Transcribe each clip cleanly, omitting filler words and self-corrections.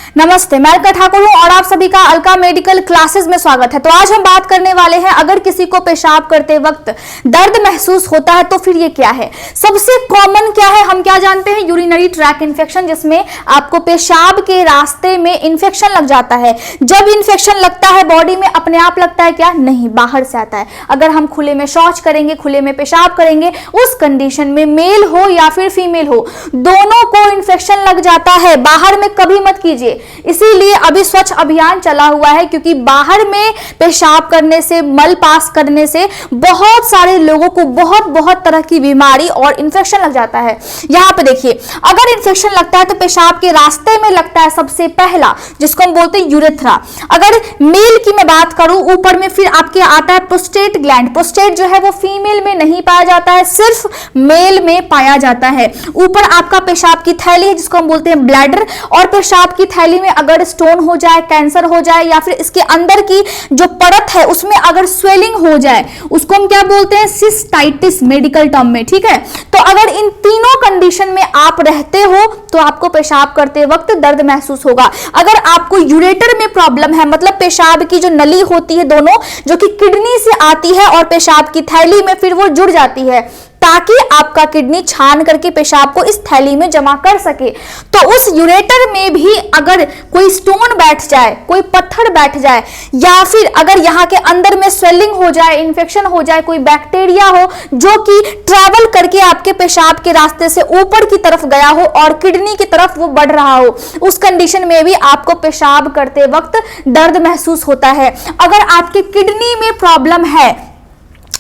नमस्ते, मैं अलका ठाकुर हूं और आप सभी का अलका मेडिकल क्लासेस में स्वागत है। तो आज हम बात करने वाले हैं, अगर किसी को पेशाब करते वक्त दर्द महसूस होता है तो फिर ये क्या है। सबसे कॉमन क्या है, हम क्या जानते हैं, यूरिनरी ट्रैक इन्फेक्शन, जिसमें आपको पेशाब के रास्ते में इन्फेक्शन लग जाता है। जब इन्फेक्शन लगता है बॉडी में, अपने आप लगता है क्या, नहीं, बाहर से आता है। अगर हम खुले में शौच करेंगे, खुले में पेशाब करेंगे, उस कंडीशन में मेल हो या फिर फीमेल हो, दोनों को इन्फेक्शन लग जाता है। बाहर में कभी मत कीजिए, इसीलिए अभी स्वच्छ अभियान चला हुआ है, क्योंकि बाहर में पेशाब करने से, मल पास करने से बहुत सारे लोगों को बहुत तरह की बीमारी और इन्फेक्शन लग जाता है। यहाँ पे देखिए, अगर इन्फेक्शन लगता है तो पेशाब के रास्ते में लगता है सबसे पहला, जिसको हम बोलते हैं यूरेथ्रा। अगर मेल की मैं बात करूं, ऊपर में फिर आपके आता है प्रोस्टेट ग्लैंड। प्रोस्टेट जो है वो फीमेल में नहीं पाया जाता है, सिर्फ मेल में पाया जाता है। ऊपर आपका पेशाब की थैली है, जिसको हम बोलते हैं ब्लैडर। और पेशाब की थैली में अगर स्टोन हो जाए, कैंसर हो जाए, या फिर इसके अंदर की जो परत है उसमें अगर स्वेलिंग हो जाए, उसको हम क्या बोलते हैं, सिस्टाइटिस मेडिकल टर्म में, ठीक है। तो अगर इन तीनों कंडीशन में आप रहते हो तो आपको पेशाब करते वक्त दर्द महसूस होगा। अगर आपको यूरेटर में प्रॉब्लम है, मतलब पेशाब की जो नली होती है दोनों, जो कि किडनी से आती है और पेशाब की थैली में फिर वो जुड़ जाती है, ताकि आपका किडनी छान करके पेशाब को इस थैली में जमा कर सके। तो उस यूरेटर में भी अगर कोई स्टोन बैठ जाए, कोई पत्थर बैठ जाए, या फिर अगर यहाँ के अंदर में स्वेलिंग हो जाए, इन्फेक्शन हो जाए, कोई बैक्टीरिया हो जो कि ट्रैवल करके आपके पेशाब के रास्ते से ऊपर की तरफ गया हो और किडनी की तरफ वो बढ़ रहा हो, उस कंडीशन में भी आपको पेशाब करते वक्त दर्द महसूस होता है। अगर आपके किडनी में प्रॉब्लम है,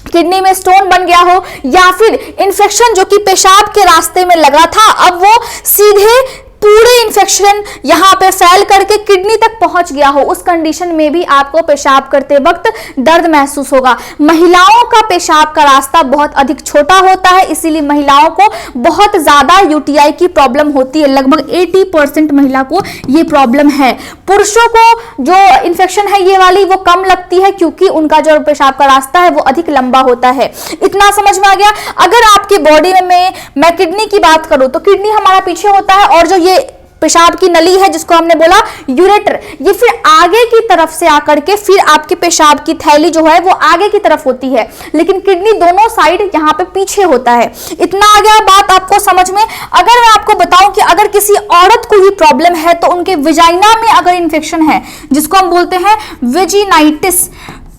किडनी में स्टोन बन गया हो, या फिर इन्फेक्शन जो कि पेशाब के रास्ते में लगा था, अब वो सीधे पूरे इन्फेक्शन यहाँ पे फैल करके किडनी तक पहुंच गया हो, उस कंडीशन में भी आपको पेशाब करते वक्त दर्द महसूस होगा। महिलाओं का पेशाब का रास्ता बहुत अधिक छोटा होता है, इसीलिए महिलाओं को बहुत ज्यादा यूटीआई की प्रॉब्लम होती है। लगभग 80% महिला को ये प्रॉब्लम है। पुरुषों को जो इन्फेक्शन है ये वाली, वो कम लगती है, क्योंकि उनका जो पेशाब का रास्ता है वो अधिक लंबा होता है। इतना समझ में आ गया। अगर आपकी बॉडी में मैं किडनी की बात करूं तो किडनी हमारा पीछे होता है, और जो ये पेशाब की नली है जिसको हमने बोला यूरेटर, ये फिर आगे की तरफ से आकर के फिर आपके पेशाब की थैली जो है वो आगे की तरफ होती है, लेकिन किडनी दोनों साइड यहाँ पे पीछे होता है। इतना आ गया बात आपको समझ में। अगर मैं आपको बताऊं कि अगर किसी औरत को ही प्रॉब्लम है तो उनके विजाइना में अगर इन्फेक्शन है, जिसको हम बोलते हैं वेजिनाइटिस,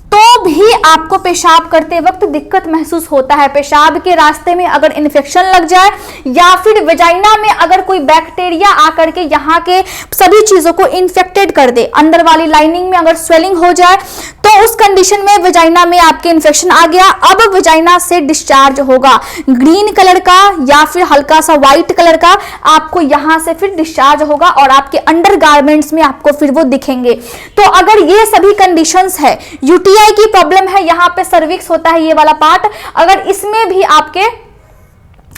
तो भी आपको पेशाब करते वक्त दिक्कत महसूस होता है। पेशाब के रास्ते में अगर इन्फेक्शन लग जाए, या फिर वेजाइना में अगर कोई बैक्टीरिया आकर के यहाँ के सभी चीजों को इन्फेक्टेड कर दे, अंदर वाली लाइनिंग में अगर स्वेलिंग हो जाए, तो उस कंडीशन में वेजाइना में आपके इन्फेक्शन आ गया। अब वेजाइना से डिस्चार्ज होगा ग्रीन कलर का या फिर हल्का सा व्हाइट कलर का, आपको यहां से फिर डिस्चार्ज होगा और आपके अंडर गारमेंट्स में आपको फिर वो दिखेंगे। तो अगर ये सभी कंडीशंस है, यूटीआई की प्रॉब्लम है, यहाँ पे सर्विक्स होता है ये वाला पार्ट, अगर इसमें भी आपके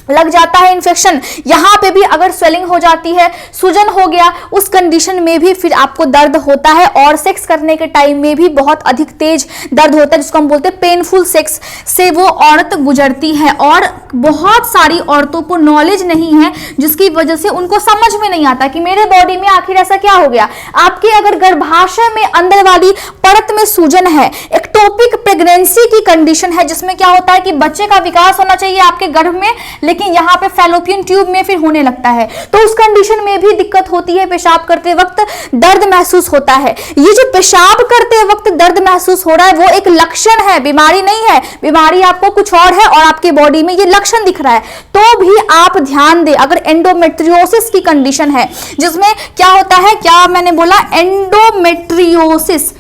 लग जाता है इन्फेक्शन, यहाँ पे भी अगर स्वेलिंग हो जाती है, सूजन हो गया, उस कंडीशन में भी फिर आपको दर्द होता है, और सेक्स करने के टाइम में भी बहुत अधिक तेज दर्द होता है, जिसको हम बोलते हैं पेनफुल सेक्स से वो औरत गुजरती है। और बहुत सारी औरतों को नॉलेज नहीं है, जिसकी वजह से उनको समझ में नहीं आता कि मेरे बॉडी में आखिर ऐसा क्या हो गया। आपके अगर गर्भाशय में अंदर वाली परत में सूजन है, एक्टोपिक प्रेगनेंसी की कंडीशन है, जिसमें क्या होता है कि बच्चे का विकास होना चाहिए आपके गर्भ में, लेकिन यहाँ पे फैलोपियन ट्यूब में फिर होने लगता है, तो उस कंडीशन में भी दिक्कत होती है। पेशाब करते वक्त दर्द महसूस होता है। ये जो पेशाब करते वक्त दर्द महसूस हो रहा है वो एक लक्षण है, बीमारी नहीं है। बीमारी आपको कुछ और है और आपके बॉडी में ये लक्षण दिख रहा है, तो भी आप ध्यान दें। अगर एंडोमेट्रियोसिस की कंडीशन है, जिसमें क्या होता है, क्या मैंने बोला, एंडोमेट्रियोसिस,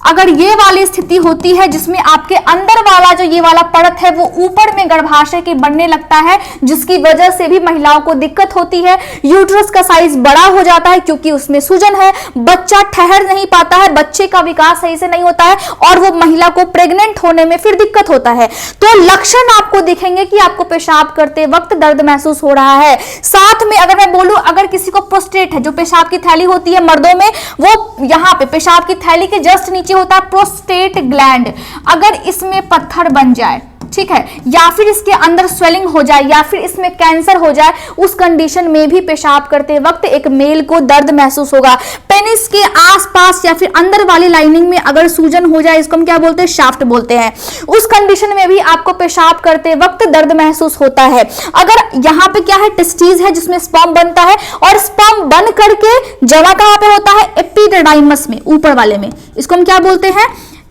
अगर ये वाली स्थिति होती है जिसमें आपके अंदर वाला जो ये वाला परत है वो ऊपर में गर्भाशय के बनने लगता है, जिसकी वजह से भी महिलाओं को दिक्कत होती है। यूट्रस का साइज बड़ा हो जाता है क्योंकि उसमें सूजन है, बच्चा ठहर नहीं पाता है, बच्चे का विकास सही से नहीं होता है, और वो महिला को प्रेग्नेंट होने में फिर दिक्कत होता है। तो लक्षण आपको दिखेंगे कि आपको पेशाब करते वक्त दर्द महसूस हो रहा है। साथ में अगर मैं बोलूं, अगर किसी को प्रोस्टेट है, जो पेशाब की थैली होती है मर्दों में, वो यहाँ पे पेशाब की थैली के जस्ट नीचे होता है प्रोस्टेट ग्लैंड, अगर इसमें पत्थर बन जाए, ठीक है, या फिर इसके अंदर स्वेलिंग हो जाए या फिर इसमें कैंसर हो जाए, उस कंडीशन में भी पेशाब करते वक्त एक मेल को दर्द महसूस होगा। पेनिस के आसपास या फिर अंदर वाली लाइनिंग में अगर सूजन हो जाए, इसको हम क्या बोलते हैं, शाफ्ट बोलते हैं, उस कंडीशन में भी आपको पेशाब करते वक्त दर्द महसूस होता है। अगर यहाँ पे क्या है, टेस्टिस है जिसमें स्पर्म बनता है और स्पर्म बन करके जमा कहाँ पे होता है, एपिडिडाइमस में, ऊपर वाले में, इसको हम क्या बोलते हैं,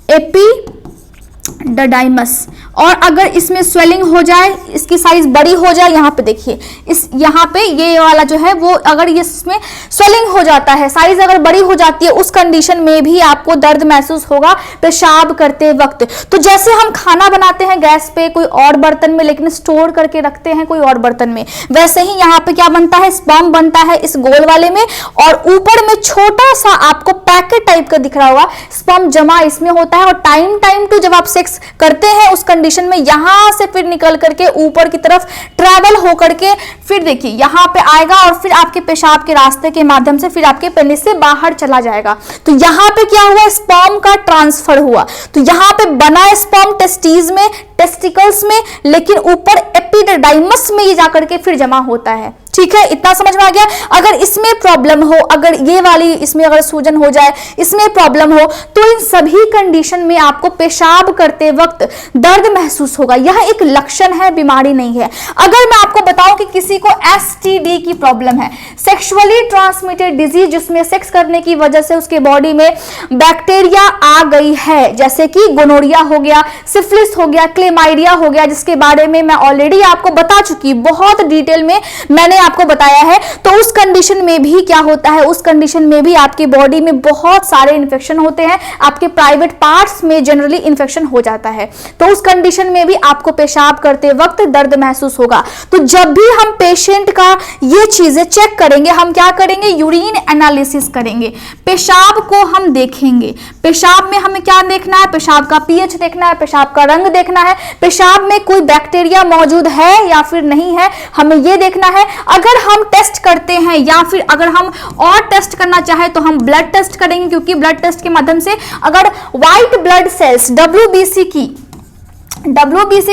एपिडिडाइमस। और अगर इसमें स्वेलिंग हो जाए, इसकी साइज बड़ी हो जाए, यहाँ पे देखिए, इस यहाँ पे ये वाला जो है वो अगर ये इसमें स्वेलिंग हो जाता है, साइज अगर बड़ी हो जाती है, उस कंडीशन में भी आपको दर्द महसूस होगा पेशाब करते वक्त। तो जैसे हम खाना बनाते हैं गैस पे कोई और बर्तन में, लेकिन स्टोर करके रखते हैं कोई और बर्तन में, वैसे ही यहाँ पे क्या बनता है, स्पर्म बनता है इस गोल वाले में, और ऊपर में छोटा सा आपको पैकेट टाइप का दिख रहा होगा, स्पर्म जमा इसमें होता है। और टाइम टू जब आप सेक्स करते हैं उस कंडीशन में यहां से फिर निकल करके ऊपर की तरफ ट्रैवल हो करके फिर देखिए यहां पे आएगा और फिर आपके पेशाब के रास्ते के माध्यम से फिर आपके पेनिस से बाहर चला जाएगा। तो यहां पे क्या हुआ, स्पर्म का ट्रांसफर हुआ। तो यहां पे बना स्पर्म टेस्टिस में, टेस्टिकल्स में, लेकिन ऊपर एपिडिडाइमस में ये जाकर के फिर जमा होता है। ठीक है, इतना समझ में आ गया। अगर इसमें प्रॉब्लम हो, अगर ये वाली इसमें अगर सूजन हो जाए, इसमें प्रॉब्लम हो, तो इन सभी कंडीशन में आपको पेशाब करते वक्त दर्द महसूस होगा। यह एक लक्षण है, बीमारी नहीं है। अगर मैं आपको बताऊं कि किसी को एसटीडी की प्रॉब्लम है, सेक्सुअली ट्रांसमिटेड डिजीज, जिसमें सेक्स करने की वजह से उसके बॉडी में बैक्टीरिया आ गई है, जैसे कि गोनोरिया हो गया, सिफिलिस हो गया, क्लेमाइडिया हो गया, जिसके बारे में मैं ऑलरेडी आपको बता चुकी, बहुत डिटेल में मैंने आपको बताया है। तो उस कंडीशन में भी क्या होता है, उस कंडीशन में भी आपकी बॉडी में बहुत सारे इन्फेक्शन होते हैं, आपके प्राइवेट पार्ट्स में जनरली इन्फेक्शन हो जाता है। तो उस कंडीशन में भी आपको पेशाब करते वक्त दर्द महसूस होगा। तो जब भी हम पेशेंट का ये चीजें चेक करेंगे, हम क्या करेंगे, यूरिन एनालिसिस करेंगे, पेशाब को हम देखेंगे। पेशाब में हमें क्या देखना है, पेशाब का पीएच देखना है, पेशाब का रंग देखना है, पेशाब में कोई बैक्टीरिया मौजूद है या फिर नहीं है, हमें यह देखना है। अगर हम टेस्ट करते हैं या फिर अगर हम और टेस्ट करना चाहें तो हम ब्लड टेस्ट करेंगे, क्योंकि ब्लड टेस्ट के माध्यम से अगर व्हाइट ब्लड सेल्स WBC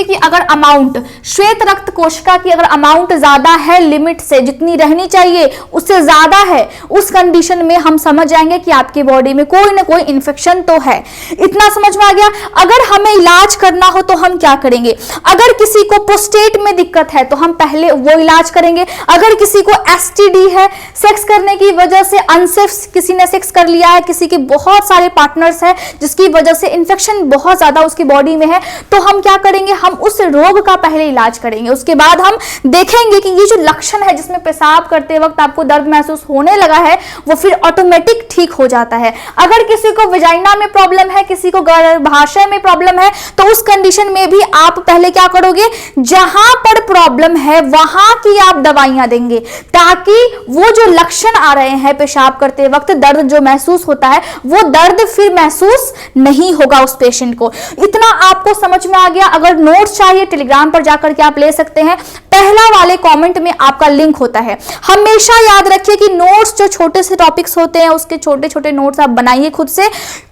की अगर अमाउंट, श्वेत रक्त कोशिका की अगर अमाउंट ज्यादा है, लिमिट से जितनी रहनी चाहिए उससे ज्यादा है, उस कंडीशन में हम समझ जाएंगे कि आपकी बॉडी में कोई ना कोई इन्फेक्शन तो है। इतना समझ में आ गया। अगर हमें इलाज करना हो तो हम क्या करेंगे, अगर किसी को प्रोस्टेट में दिक्कत है तो हम पहले वो इलाज करेंगे। अगर किसी को एसटीडी है, सेक्स करने की वजह से अनसेफ किसी ने सेक्स कर लिया है, किसी के बहुत सारे पार्टनर्स है जिसकी वजह से इन्फेक्शन बहुत ज्यादा उसकी बॉडी में है, तो हम क्या करेंगे, हम उस रोग का पहले इलाज करेंगे। उसके बाद हम देखेंगे कि ये जो लक्षण है जिसमें पेशाब करते वक्त आपको दर्द महसूस होने लगा है, वो फिर ऑटोमेटिक ठीक हो जाता है। अगर किसी को वजाइना में प्रॉब्लम है, किसी को गर्भाशय में प्रॉब्लम है, तो उस कंडीशन में भी आप पहले क्या करोगे, जहां पर प्रॉब्लम है वहां की आप दवाइयां देंगे, ताकि वो जो लक्षण आ रहे हैं पेशाब करते वक्त दर्द जो महसूस होता है, वो दर्द फिर महसूस नहीं होगा उस पेशेंट को। इतना आपको समझ में आ गया। अगर नोट्स चाहिए टेलीग्राम पर जाकर के आप ले सकते हैं, पहला वाले कमेंट में आपका लिंक होता है। हमेशा याद रखिए कि नोट्स जो छोटे से टॉपिक्स होते हैं उसके छोटे छोटे नोट्स आप बनाइए खुद से,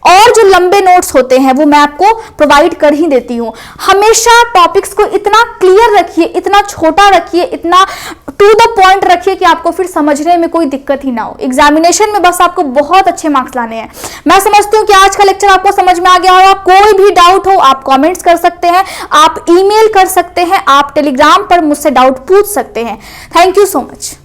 और जो लंबे नोट्स होते हैं वो मैं आपको प्रोवाइड कर ही देती हूं। हमेशा टॉपिक्स को इतना क्लियर रखिए, इतना छोटा रखिए, इतना टू द पॉइंट रखिए कि आपको फिर समझने में कोई दिक्कत ही ना हो। एग्जामिनेशन में बस आपको बहुत अच्छे मार्क्स लाने हैं। मैं समझती हूँ कि आज का लेक्चर आपको समझ में आ गया होगा। कोई भी डाउट हो आप कमेंट्स कर सकते हैं, आप ईमेल कर सकते हैं, आप टेलीग्राम पर मुझसे डाउट पूछ सकते हैं। Thank you so much.